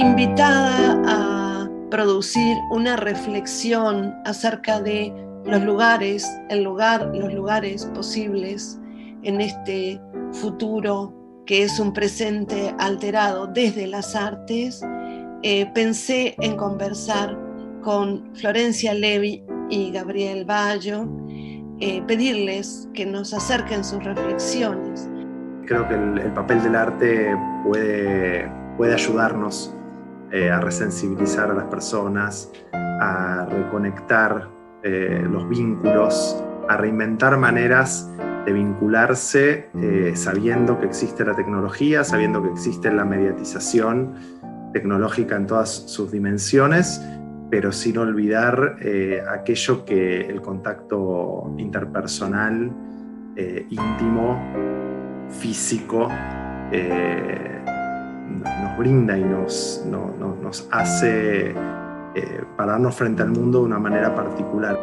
invitada a producir una reflexión acerca de los lugares, los lugares posibles en este futuro que es un presente alterado desde las artes. Pensé en conversar con Florencia Levi y Gabriel Bayo, pedirles que nos acerquen sus reflexiones. Creo que el papel del arte puede ayudarnos a resensibilizar a las personas, a reconectar los vínculos, a reinventar maneras de vincularse sabiendo que existe la tecnología, sabiendo que existe la mediatización tecnológica en todas sus dimensiones, pero sin olvidar aquello que el contacto interpersonal, íntimo, físico, nos brinda y nos hace pararnos frente al mundo de una manera particular.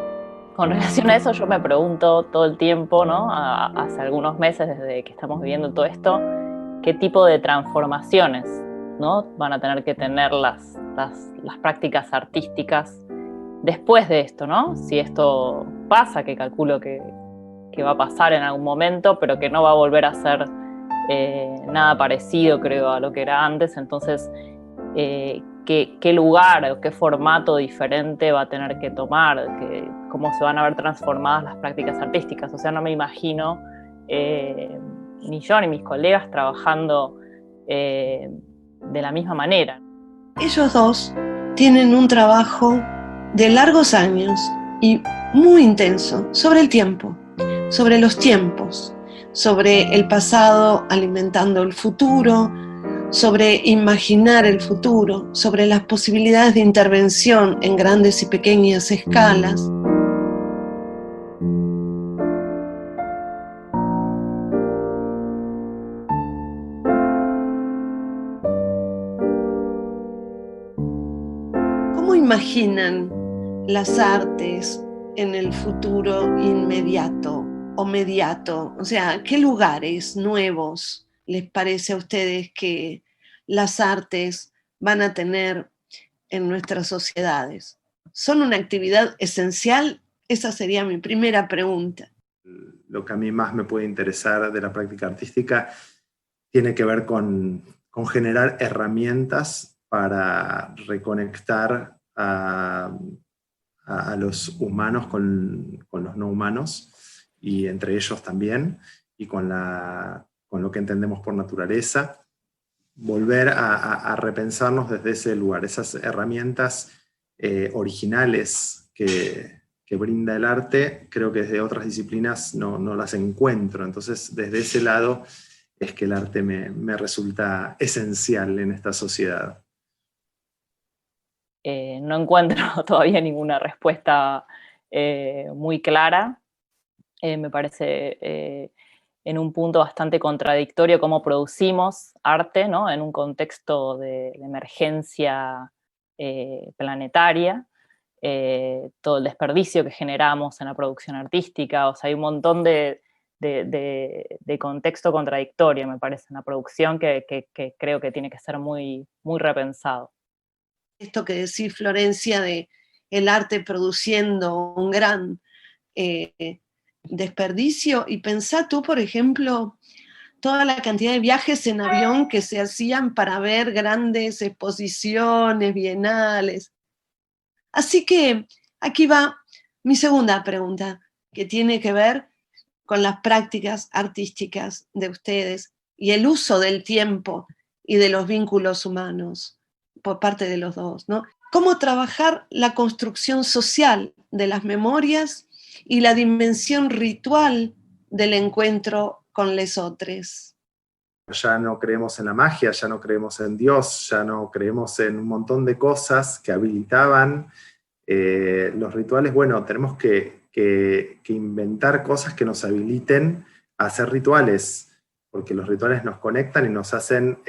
Con relación a eso yo me pregunto todo el tiempo, ¿no? Hace algunos meses desde que estamos viviendo todo esto, qué tipo de transformaciones, ¿no? Van a tener que tener las prácticas artísticas después de esto, ¿no? Si esto pasa, que calculo que va a pasar en algún momento, pero que no va a volver a ser nada parecido, creo, a lo que era antes. Entonces, ¿qué lugar o qué formato diferente va a tener que tomar? ¿Cómo se van a ver transformadas las prácticas artísticas? O sea, no me imagino ni yo ni mis colegas trabajando de la misma manera. Ellos dos tienen un trabajo de largos años y muy intenso sobre el tiempo, sobre los tiempos, sobre el pasado alimentando el futuro, sobre imaginar el futuro, sobre las posibilidades de intervención en grandes y pequeñas escalas. ¿Cómo imaginan las artes en el futuro inmediato o mediato? O sea, ¿qué lugares nuevos les parece a ustedes que las artes van a tener en nuestras sociedades? ¿Son una actividad esencial? Esa sería mi primera pregunta. Lo que a mí más me puede interesar de la práctica artística tiene que ver con generar herramientas para reconectar a los humanos con los no humanos, y entre ellos también, y con lo que entendemos por naturaleza. Volver a repensarnos desde ese lugar, esas herramientas originales que brinda el arte, creo que desde otras disciplinas no las encuentro. Entonces, desde ese lado es que el arte me resulta esencial en esta sociedad. No encuentro todavía ninguna respuesta muy clara. Me parece en un punto bastante contradictorio cómo producimos arte, ¿no? En un contexto de emergencia planetaria, todo el desperdicio que generamos en la producción artística. O sea, hay un montón de contexto contradictorio, me parece, en la producción que creo que tiene que ser muy, muy repensado. Esto que decís, Florencia, de el arte produciendo un gran desperdicio, y pensá tú, por ejemplo, toda la cantidad de viajes en avión que se hacían para ver grandes exposiciones, bienales. Así que aquí va mi segunda pregunta, que tiene que ver con las prácticas artísticas de ustedes y el uso del tiempo y de los vínculos humanos por parte de los dos, ¿no? ¿Cómo trabajar la construcción social de las memorias y la dimensión ritual del encuentro con les otros? Ya no creemos en la magia, ya no creemos en Dios, ya no creemos en un montón de cosas que habilitaban los rituales. Bueno, tenemos que inventar cosas que nos habiliten a hacer rituales, porque los rituales nos conectan y nos hacen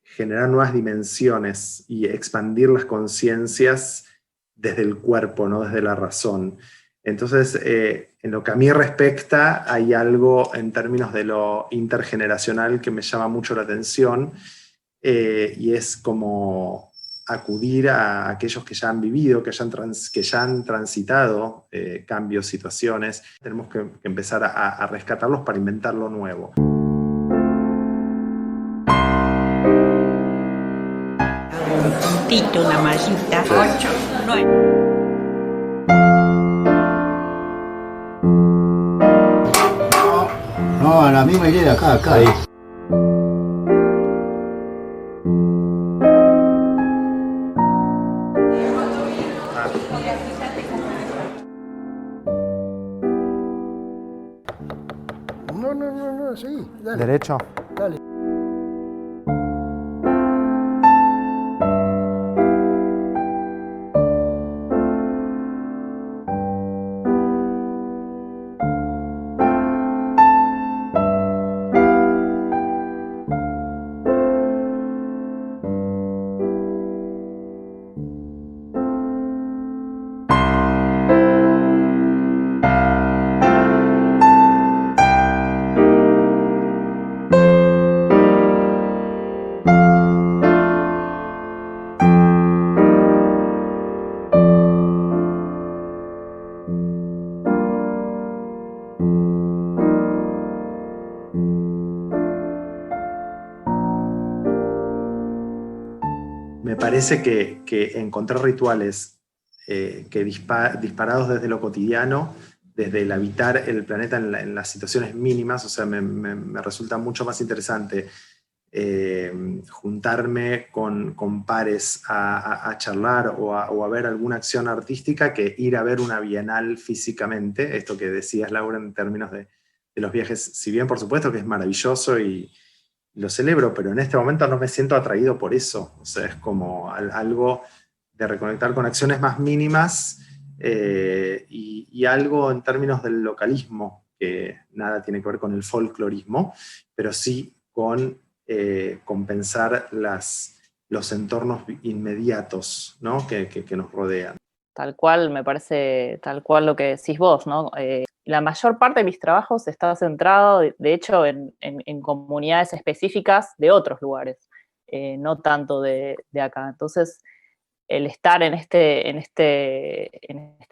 generar nuevas dimensiones y expandir las conciencias desde el cuerpo, no desde la razón. Entonces, en lo que a mí respecta, hay algo en términos de lo intergeneracional que me llama mucho la atención, y es como acudir a aquellos que ya han vivido, que ya han transitado cambios, situaciones. Tenemos que empezar a rescatarlos para inventar lo nuevo. Un puntito, una mallita. 8, 9. No, a la misma idea, acá. Ahí. No, sí, dale. Derecho. Dale. Me parece que encontrar rituales que disparados desde lo cotidiano, desde el habitar el planeta en las situaciones mínimas, o sea, me resulta mucho más interesante juntarme con pares a charlar o a ver alguna acción artística que ir a ver una bienal físicamente, esto que decías, Laura, en términos de los viajes, si bien por supuesto que es maravilloso y lo celebro, pero en este momento no me siento atraído por eso. O sea, es como algo de reconectar con acciones más mínimas y algo en términos del localismo, que nada tiene que ver con el folclorismo, pero sí con compensar los entornos inmediatos, ¿no? que nos rodean. Tal cual, me parece tal cual lo que decís vos, ¿no? La mayor parte de mis trabajos está centrado, de hecho, en comunidades específicas de otros lugares, no tanto de acá. Entonces, el estar en este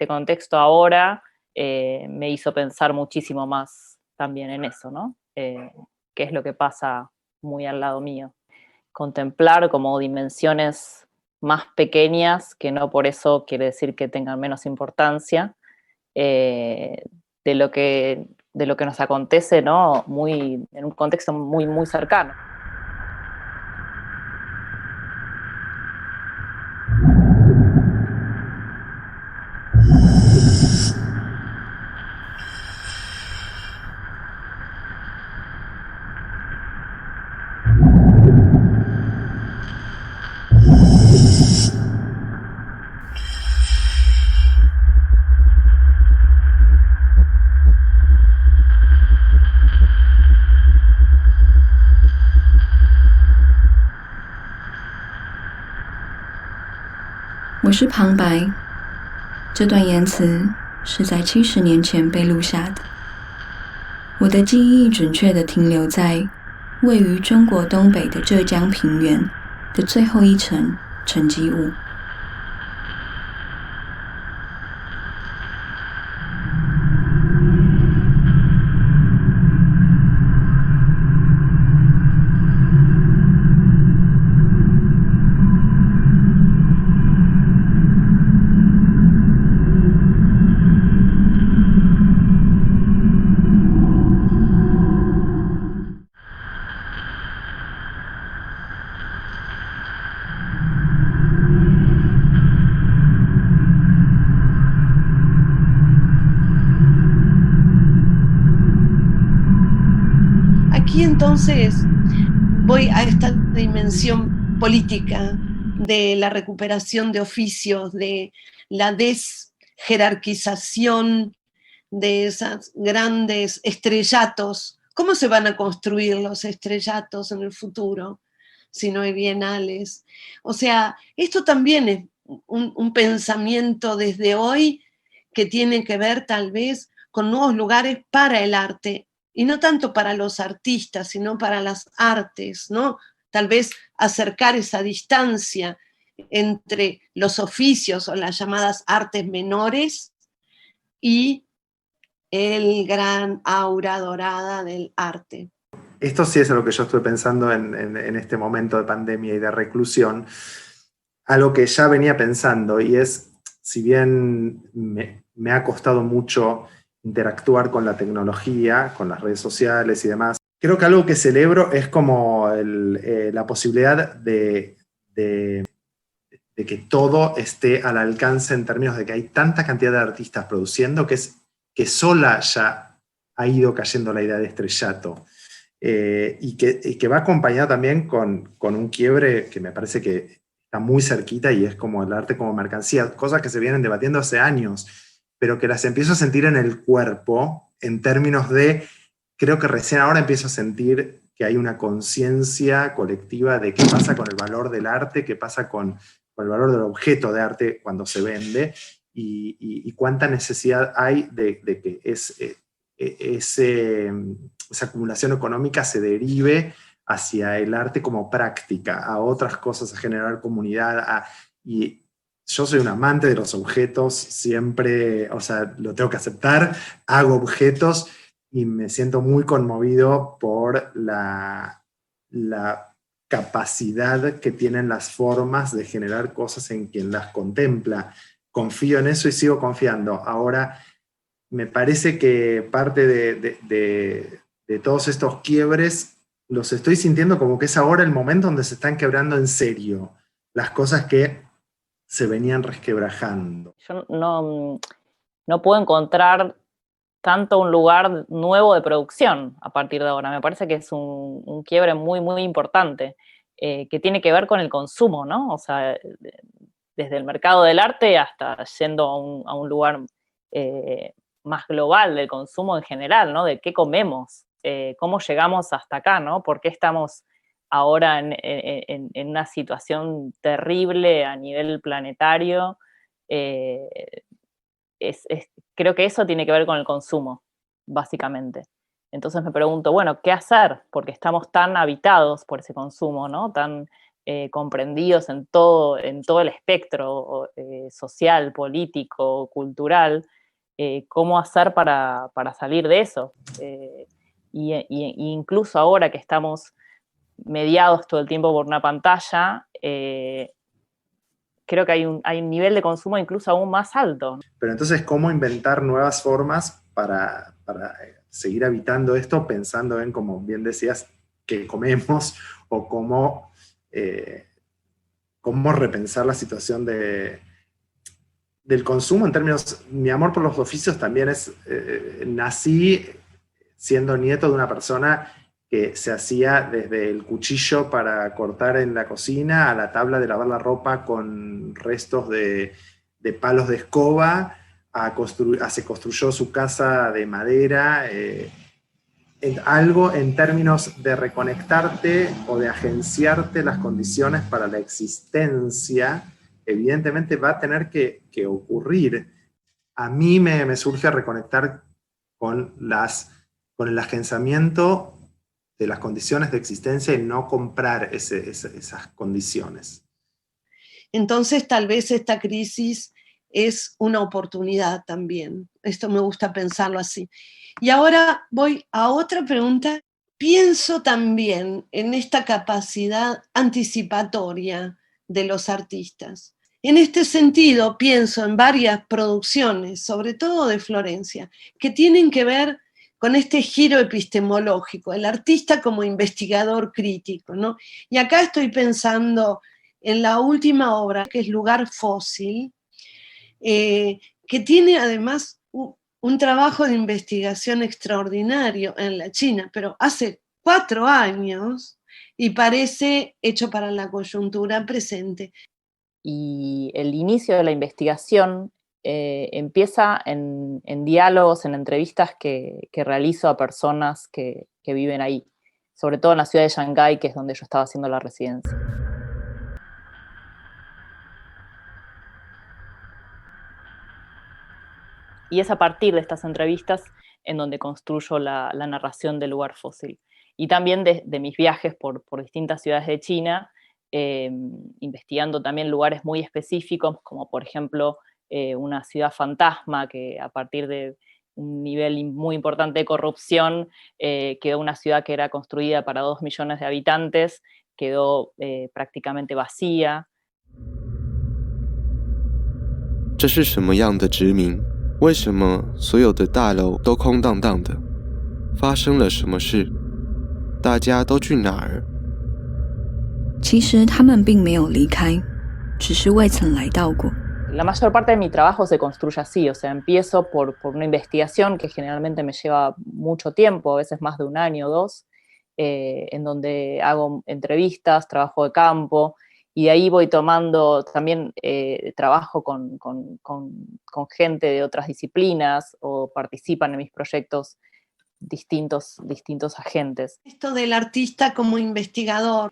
contexto ahora me hizo pensar muchísimo más también en eso, ¿no? Qué es lo que pasa muy al lado mío. Contemplar como dimensiones más pequeñas, que no por eso quiere decir que tengan menos importancia, de lo que nos acontece, ¿no? En un contexto muy, muy cercano.我是旁白，这段言辞是在70年前被录下的。我的记忆准确地停留在位于中国东北的浙江平原的最后一层沉积物。Aquí entonces voy a esta dimensión política de la recuperación de oficios, de la desjerarquización de esos grandes estrellatos. ¿Cómo se van a construir los estrellatos en el futuro si no hay bienales? O sea, esto también es un pensamiento desde hoy que tiene que ver tal vez con nuevos lugares para el arte, y no tanto para los artistas, sino para las artes, ¿no? Tal vez acercar esa distancia entre los oficios o las llamadas artes menores y el gran aura dorada del arte. Esto sí es lo que yo estuve pensando en este momento de pandemia y de reclusión, algo que ya venía pensando, y es, si bien me ha costado mucho interactuar con la tecnología, con las redes sociales y demás, creo que algo que celebro es como la posibilidad de que todo esté al alcance en términos de que hay tanta cantidad de artistas produciendo que sola ya ha ido cayendo la idea de estrellato. Y que va acompañado también con un quiebre que me parece que está muy cerquita, y es como el arte como mercancía, cosas que se vienen debatiendo hace años, pero que las empiezo a sentir en el cuerpo, en términos de, creo que recién ahora empiezo a sentir que hay una conciencia colectiva de qué pasa con el valor del arte, qué pasa con el valor del objeto de arte cuando se vende, y cuánta necesidad hay de que esa acumulación económica se derive hacia el arte como práctica, a otras cosas, a generar comunidad. Y yo soy un amante de los objetos, siempre, o sea, lo tengo que aceptar, hago objetos y me siento muy conmovido por la capacidad que tienen las formas de generar cosas en quien las contempla. Confío en eso y sigo confiando. Ahora, me parece que parte de todos estos quiebres los estoy sintiendo como que es ahora el momento donde se están quebrando en serio las cosas que se venían resquebrajando. Yo no puedo encontrar tanto un lugar nuevo de producción a partir de ahora. Me parece que es un quiebre muy, muy importante, que tiene que ver con el consumo, ¿no? O sea, desde el mercado del arte hasta yendo a un lugar más global del consumo en general, ¿no? De qué comemos, cómo llegamos hasta acá, ¿no? ¿Por qué estamos ahora en una situación terrible a nivel planetario? Creo que eso tiene que ver con el consumo, básicamente. Entonces me pregunto, bueno, ¿qué hacer? Porque estamos tan habitados por ese consumo, ¿no? Tan comprendidos en todo el espectro social, político, cultural. ¿Cómo hacer para salir de eso? Y incluso ahora que estamos mediados todo el tiempo por una pantalla, creo que hay un nivel de consumo incluso aún más alto. Pero entonces, ¿cómo inventar nuevas formas para seguir habitando esto, pensando en, como bien decías, qué comemos, o cómo repensar la situación del consumo en términos... Mi amor por los oficios también es... nací siendo nieto de una persona que se hacía desde el cuchillo para cortar en la cocina a la tabla de lavar la ropa con restos de palos de escoba, se construyó su casa de madera, algo en términos de reconectarte o de agenciarte las condiciones para la existencia, evidentemente va a tener que ocurrir. A mí me surge reconectar con el agenciamiento de las condiciones de existencia y no comprar esas condiciones. Entonces, tal vez esta crisis es una oportunidad también. Esto me gusta pensarlo así. Y ahora voy a otra pregunta. Pienso también en esta capacidad anticipatoria de los artistas. En este sentido, pienso en varias producciones, sobre todo de Florencia, que tienen que ver con este giro epistemológico, el artista como investigador crítico, ¿no? Y acá estoy pensando en la última obra, que es Lugar Fósil, que tiene además un trabajo de investigación extraordinario en la China, pero hace 4 años y parece hecho para la coyuntura presente. Y el inicio de la investigación empieza en diálogos, en entrevistas que realizo a personas que viven ahí, sobre todo en la ciudad de Shanghái, que es donde yo estaba haciendo la residencia. Y es a partir de estas entrevistas en donde construyo la narración del lugar fósil. Y también de mis viajes por distintas ciudades de China, investigando también lugares muy específicos, como por ejemplo una ciudad fantasma, que a partir de un nivel muy importante de corrupción, quedó una ciudad que era construida para 2 millones de habitantes, quedó prácticamente vacía. 这是什么样的殖民？为什么所有的大楼都空荡荡的？发生了什么事？大家都去哪儿？其实他们并没有离开，只是未曾来到过。 La mayor parte de mi trabajo se construye así, o sea, empiezo por una investigación que generalmente me lleva mucho tiempo, a veces más de un año o dos, en donde hago entrevistas, trabajo de campo, y de ahí voy tomando también trabajo con gente de otras disciplinas o participan en mis proyectos distintos agentes. Esto del artista como investigador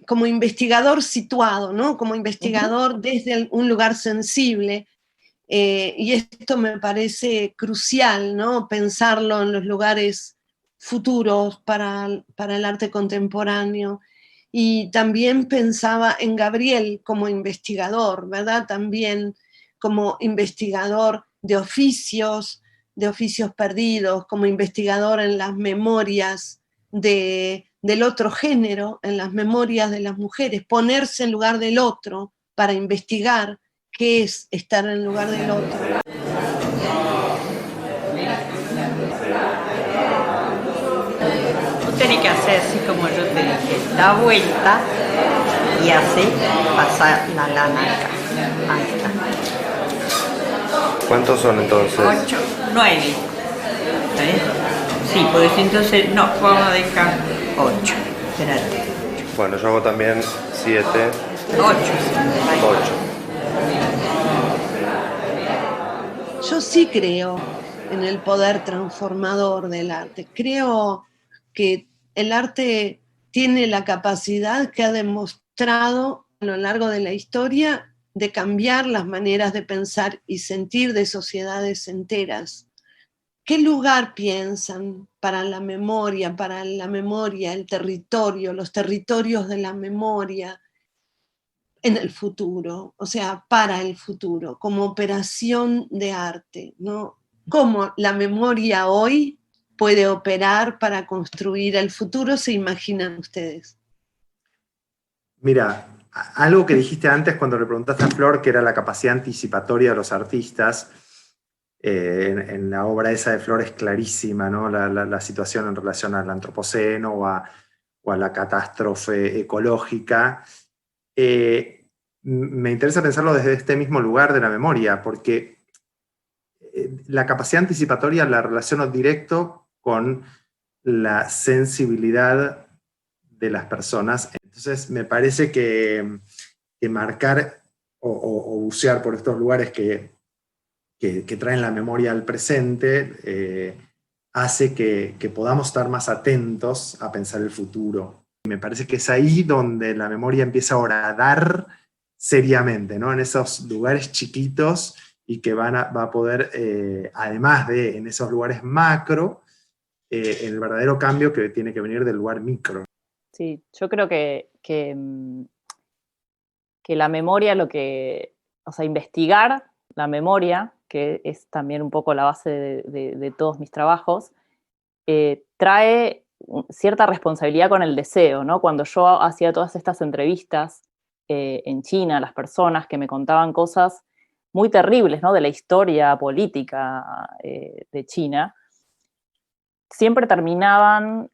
situado, ¿no? Como investigador desde un lugar sensible. Y esto me parece crucial, ¿no? Pensarlo en los lugares futuros para el arte contemporáneo. Y también pensaba en Gabriel como investigador, ¿verdad? También como investigador de oficios perdidos, como investigador en las memorias del otro género, en las memorias de las mujeres, ponerse en lugar del otro para investigar qué es estar en lugar del otro. Tú tenés que hacer así como yo te dije, da vuelta y así pasar la lana acá. Ahí está. ¿Cuántos son entonces? 8, 9. Sí, pues entonces no, vamos a dejar 8. Espérate. Bueno, yo hago también 7, 8. 8. Yo sí creo en el poder transformador del arte. Creo que el arte tiene la capacidad que ha demostrado a lo largo de la historia de cambiar las maneras de pensar y sentir de sociedades enteras. ¿Qué lugar piensan para la memoria, el territorio, los territorios de la memoria en el futuro? O sea, para el futuro, como operación de arte, ¿no? ¿Cómo la memoria hoy puede operar para construir el futuro, se imaginan ustedes? Mira, algo que dijiste antes cuando le preguntaste a Flor, que era la capacidad anticipatoria de los artistas, en la obra esa de Flor es clarísima, ¿no? La situación en relación al antropoceno o a la catástrofe ecológica. Me interesa pensarlo desde este mismo lugar de la memoria, porque la capacidad anticipatoria la relaciono directo con la sensibilidad de las personas. Entonces me parece que marcar o bucear por estos lugares que traen la memoria al presente hace que podamos estar más atentos a pensar el futuro. Me parece que es ahí donde la memoria empieza a horadar seriamente, ¿no? En esos lugares chiquitos y que va a poder, además de en esos lugares macro, el verdadero cambio que tiene que venir del lugar micro. Sí, yo creo que la memoria, o sea, investigar la memoria, que es también un poco la base de todos mis trabajos, trae cierta responsabilidad con el deseo, ¿no? Cuando yo hacía todas estas entrevistas en China, las personas que me contaban cosas muy terribles, ¿no? De la historia política de China, siempre terminaban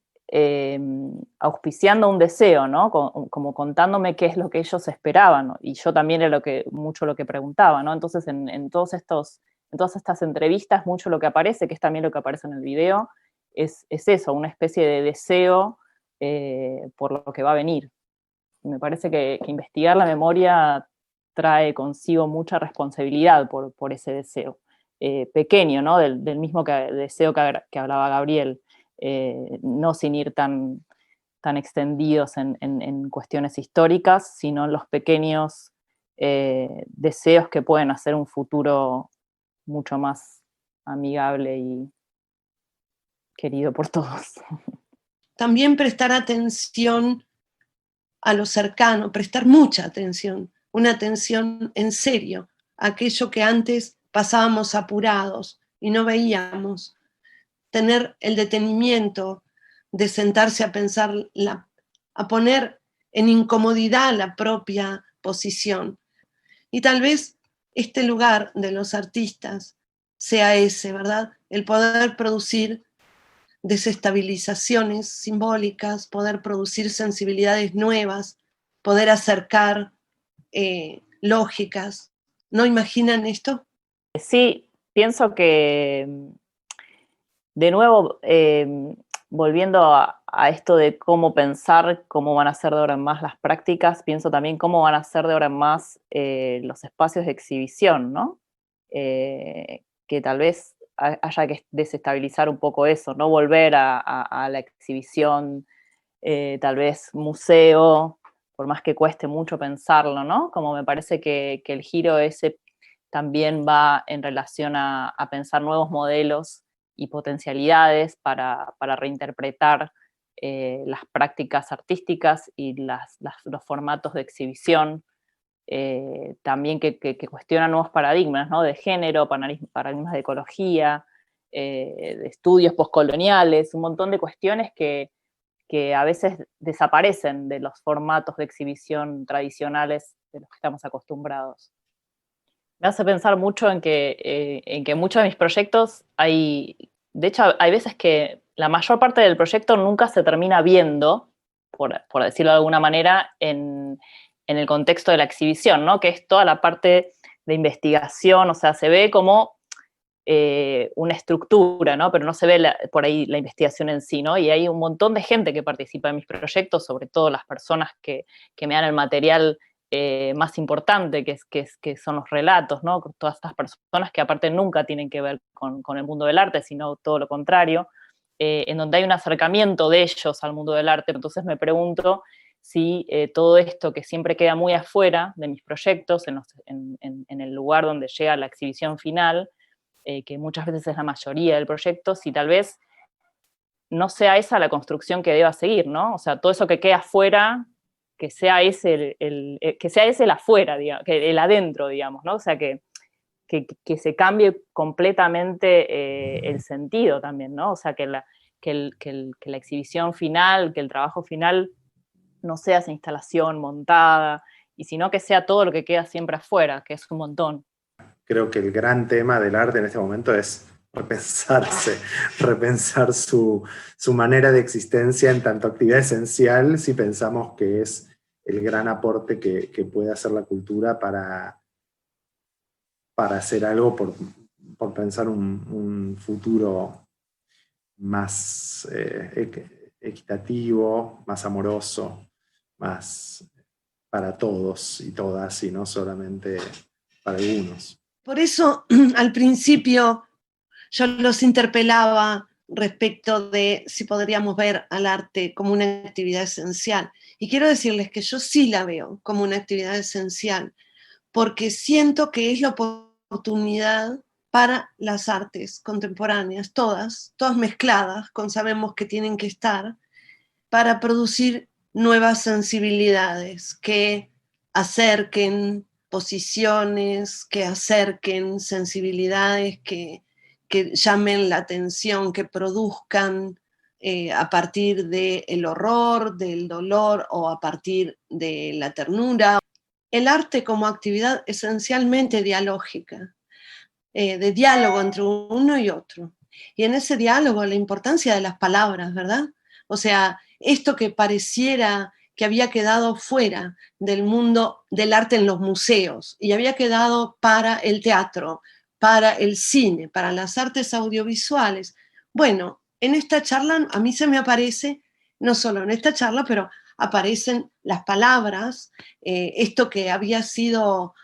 auspiciando un deseo, ¿no? Como contándome qué es lo que ellos esperaban, ¿no? Y yo también era mucho lo que preguntaba, ¿no? Entonces en todas estas entrevistas, mucho lo que aparece, que es también lo que aparece en el video, es eso, una especie de deseo por lo que va a venir. Y me parece que investigar la memoria trae consigo mucha responsabilidad por ese deseo pequeño, ¿no? Del mismo deseo que hablaba Gabriel. No sin ir tan extendidos en cuestiones históricas, sino en los pequeños deseos que pueden hacer un futuro mucho más amigable y querido por todos. También prestar atención a lo cercano, prestar mucha atención, una atención en serio, a aquello que antes pasábamos apurados y no veíamos, tener el detenimiento de sentarse a pensar, a poner en incomodidad la propia posición. Y tal vez este lugar de los artistas sea ese, ¿verdad? El poder producir desestabilizaciones simbólicas, poder producir sensibilidades nuevas, poder acercar lógicas. ¿No imaginan esto? Sí, pienso que, de nuevo, volviendo a esto de cómo pensar, cómo van a ser de ahora en más las prácticas, pienso también cómo van a ser de ahora en más los espacios de exhibición, ¿no? Que tal vez haya que desestabilizar un poco eso, no volver a la exhibición, tal vez museo, por más que cueste mucho pensarlo, ¿no? Como me parece que el giro ese también va en relación a pensar nuevos modelos y potencialidades para reinterpretar las prácticas artísticas y los formatos de exhibición, también que cuestionan nuevos paradigmas, ¿no? De género, paradigmas de ecología, de estudios postcoloniales, un montón de cuestiones que a veces desaparecen de los formatos de exhibición tradicionales de los que estamos acostumbrados. Me hace pensar mucho en que muchos de mis proyectos de hecho, hay veces que la mayor parte del proyecto nunca se termina viendo, por decirlo de alguna manera, en el contexto de la exhibición, ¿no? Que es toda la parte de investigación, o sea, se ve como una estructura, ¿no? Pero no se ve por ahí la investigación en sí, ¿no? Y hay un montón de gente que participa en mis proyectos, sobre todo las personas que me dan el material más importante, que son los relatos, ¿no? Todas estas personas que aparte nunca tienen que ver con el mundo del arte, sino todo lo contrario, en donde hay un acercamiento de ellos al mundo del arte. Entonces me pregunto si todo esto que siempre queda muy afuera de mis proyectos, en el lugar donde llega la exhibición final, que muchas veces es la mayoría del proyecto, si tal vez no sea esa la construcción que deba seguir, ¿no? O sea, todo eso que queda afuera, que sea ese el afuera, digamos, que el adentro, digamos, ¿no? O sea, que se cambie completamente el sentido también, ¿no? O sea, que la exhibición final, que el trabajo final no sea esa instalación montada, y sino que sea todo lo que queda siempre afuera, que es un montón. Creo que el gran tema del arte en este momento es repensarse, repensar su manera de existencia en tanto actividad esencial, si pensamos que es el gran aporte que puede hacer la cultura para hacer algo por pensar un futuro más equitativo, más amoroso, más para todos y todas, y no solamente para algunos. Por eso, al principio, yo los interpelaba respecto de si podríamos ver al arte como una actividad esencial. Y quiero decirles que yo sí la veo como una actividad esencial, porque siento que es la oportunidad para las artes contemporáneas, todas mezcladas, sabemos que tienen que estar, para producir nuevas sensibilidades que acerquen posiciones, que acerquen sensibilidades, que llamen la atención, que produzcan a partir del horror, del dolor o a partir de la ternura. El arte como actividad esencialmente dialógica, de diálogo entre uno y otro. Y en ese diálogo la importancia de las palabras, ¿verdad? O sea, esto que pareciera que había quedado fuera del mundo del arte en los museos y había quedado para el teatro, para el cine, para las artes audiovisuales. Bueno, en esta charla a mí se me aparece, no solo en esta charla, pero aparecen las palabras, esto que había sido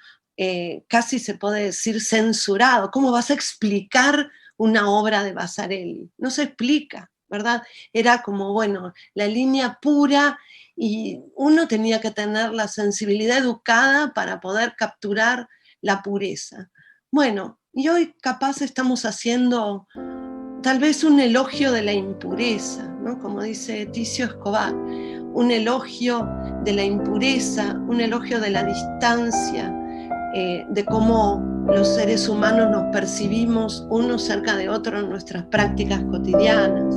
casi se puede decir censurado. ¿Cómo vas a explicar una obra de Vasarely? No se explica, ¿verdad? Era como, bueno, la línea pura y uno tenía que tener la sensibilidad educada para poder capturar la pureza. Bueno, Y hoy capaz estamos haciendo tal vez un elogio de la impureza, ¿no? Como dice Ticio Escobar, un elogio de la impureza, un elogio de la distancia, de cómo los seres humanos nos percibimos unos cerca de otros en nuestras prácticas cotidianas.